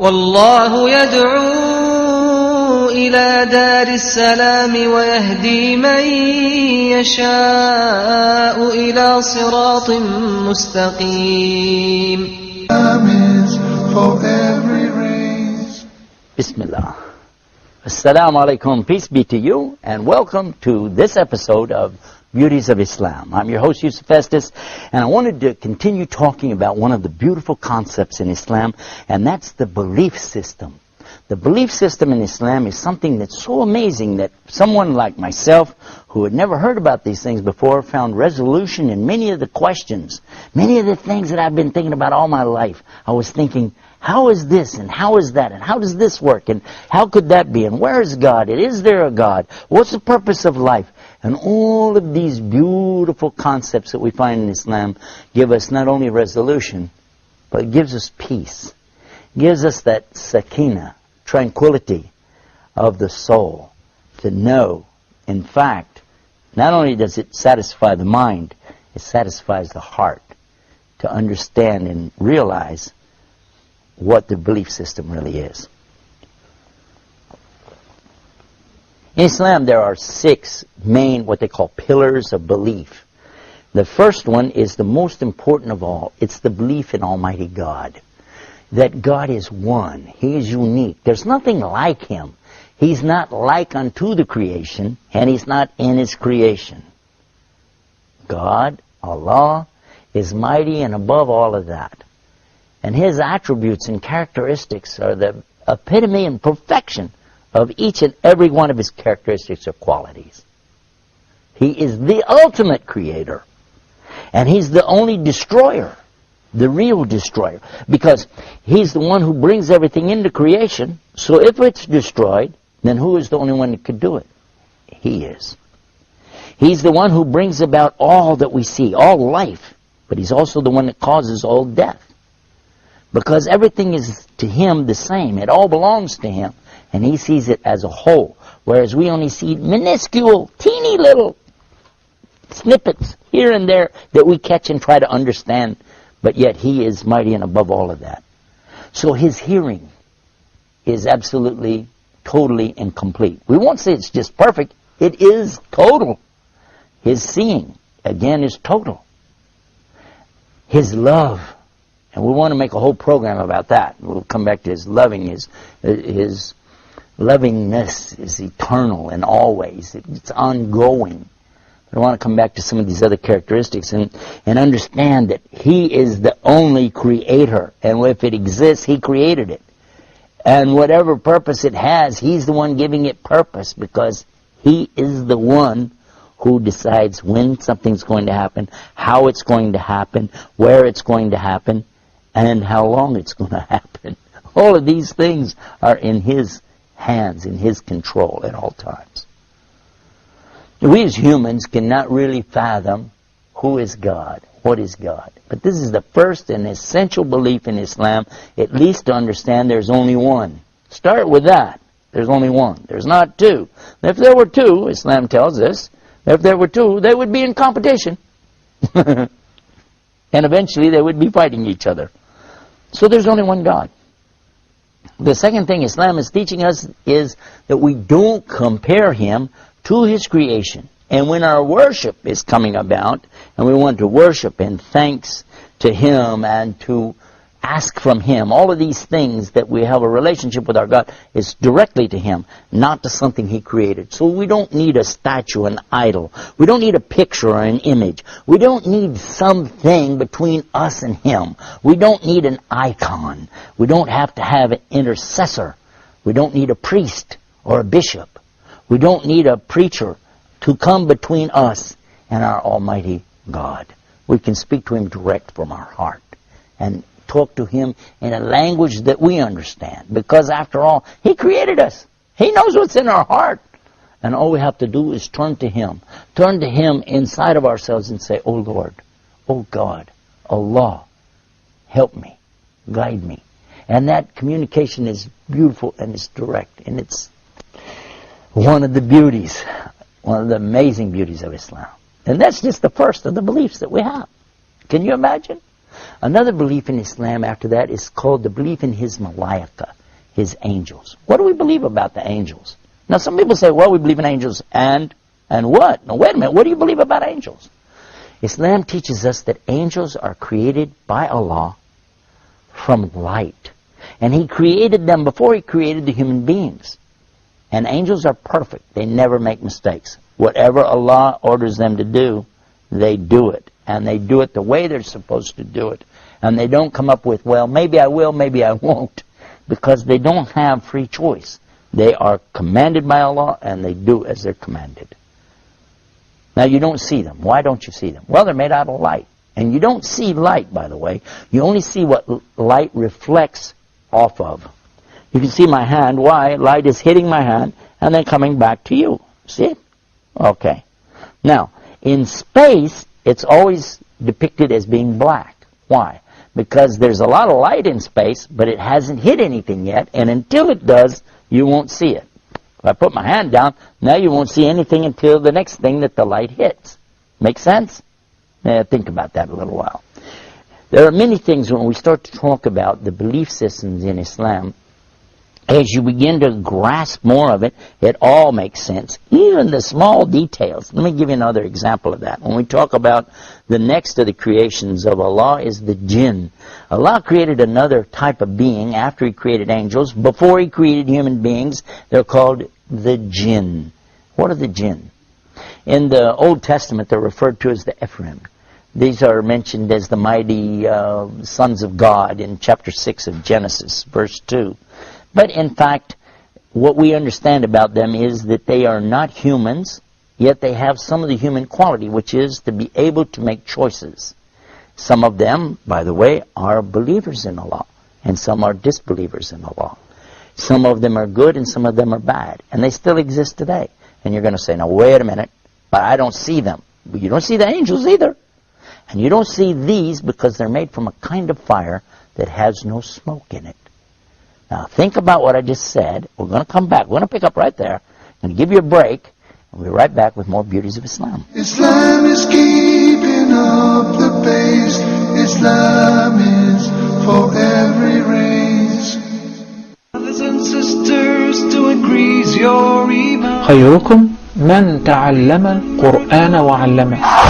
والله يدعو إلى دار السلام ويهدي من يشاء إلى صراط مستقيم. Bismillah. Assalamu alaikum. Peace be to you, and welcome to this episode of Beauties of Islam. I'm your host, Yusuf, Estes, and I wanted to continue talking about one of the beautiful concepts in Islam, and that's the belief system. The belief system in Islam is something that's so amazing that someone like myself, who had never heard about these things before, found resolution in many of the questions, many of the things that I've been thinking about all my life. I was thinking, how is this, and how is that, and how does this work, and how could that be, and where is God, and is there a God? What's the purpose of life? And all of these beautiful concepts that we find in Islam give us not only resolution, but it gives us peace. It gives us that sakina, tranquility of the soul, to know, in fact, not only does it satisfy the mind, it satisfies the heart to understand and realize what the belief system really is. In Islam, there are 6 main, what they call pillars of belief. The first one is the most important of all. It's the belief in Almighty God. That God is one. He is unique. There's nothing like Him. He's not like unto the creation, and He's not in His creation. God, Allah, is mighty and above all of that. And His attributes and characteristics are the epitome and perfection of each and every one of His characteristics or qualities. He is the ultimate creator. And He's the only destroyer, the real destroyer. Because He's the one who brings everything into creation. So if it's destroyed, then who is the only one that could do it? He is. He's the one who brings about all that we see, all life. But He's also the one that causes all death. Because everything is to Him the same. It all belongs to Him. And He sees it as a whole. Whereas we only see minuscule, teeny little snippets here and there that we catch and try to understand. But yet He is mighty and above all of that. So His hearing is absolutely, totally, and complete. We won't say it's just perfect. It is total. His seeing, again, is total. His love. And we want to make a whole program about that. We'll come back to His loving. His lovingness is eternal and always. It's ongoing. I want to come back to some of these other characteristics and understand that He is the only creator. And if it exists, He created it. And whatever purpose it has, He's the one giving it purpose, because He is the one who decides when something's going to happen, how it's going to happen, where it's going to happen, and how long it's going to happen. All of these things are in His hands, in His control at all times. We as humans cannot really fathom who is God, what is God. But this is the first and essential belief in Islam, at least to understand there's only one. Start with that. There's only one. There's not two. If there were two, Islam tells us, if there were two, they would be in competition. And eventually they would be fighting each other. So there's only one God. The second thing Islam is teaching us is that we don't compare Him to His creation. And when our worship is coming about, and we want to worship in thanks to Him and to ask from Him, all of these things that we have a relationship with our God is directly to Him, not to something He created. So we don't need a statue, an idol. We don't need a picture or an image. We don't need something between us and Him. We don't need an icon. We don't have to have an intercessor. We don't need a priest or a bishop. We don't need a preacher to come between us and our Almighty God. We can speak to Him direct from our heart and talk to Him in a language that we understand. Because after all, He created us. He knows what's in our heart. And all we have to do is turn to Him. Turn to Him inside of ourselves and say, "Oh Lord, oh God, Allah, help me, guide me." And that communication is beautiful and it's direct. And it's one of the beauties, one of the amazing beauties of Islam. And that's just the first of the beliefs that we have. Can you imagine? Another belief in Islam after that is called the belief in his malaika, his angels. What do we believe about the angels? Now some people say, well, we believe in angels and what? Now wait a minute, what do you believe about angels? Islam teaches us that angels are created by Allah from light. And He created them before He created the human beings. And angels are perfect. They never make mistakes. Whatever Allah orders them to do, they do it. And they do it the way they're supposed to do it. And they don't come up with, well, maybe I will, maybe I won't. Because they don't have free choice. They are commanded by Allah and they do as they're commanded. Now you don't see them. Why don't you see them? Well, they're made out of light. And you don't see light, by the way. You only see what light reflects off of. You can see my hand. Why? Light is hitting my hand and then coming back to you. See? Okay. Now, in space, it's always depicted as being black. Why? Because there's a lot of light in space, but it hasn't hit anything yet, and until it does, you won't see it. If I put my hand down, now you won't see anything until the next thing that the light hits. Make sense? Think about that a little while. There are many things when we start to talk about the belief systems in Islam. As you begin to grasp more of it, it all makes sense. Even the small details. Let me give you another example of that. When we talk about the next of the creations of Allah is the jinn. Allah created another type of being after He created angels. Before He created human beings, they're called the jinn. What are the jinn? In the Old Testament, they're referred to as the Ephraim. These are mentioned as the mighty sons of God in chapter 6 of Genesis, verse 2. But in fact, what we understand about them is that they are not humans, yet they have some of the human quality, which is to be able to make choices. Some of them, by the way, are believers in Allah, and some are disbelievers in Allah. Some of them are good and some of them are bad, and they still exist today. And you're going to say, now wait a minute, but I don't see them. But you don't see the angels either. And you don't see these because they're made from a kind of fire that has no smoke in it. Now, think about what I just said. We're going to come back. We're going to pick up right there. I'm going to give you a break. And we'll be right back with more Beauties of Islam. Islam is keeping up the pace. Islam is for every race. Brothers and sisters, to increase your iman. خيركم من تعلم القرآن وعلمه.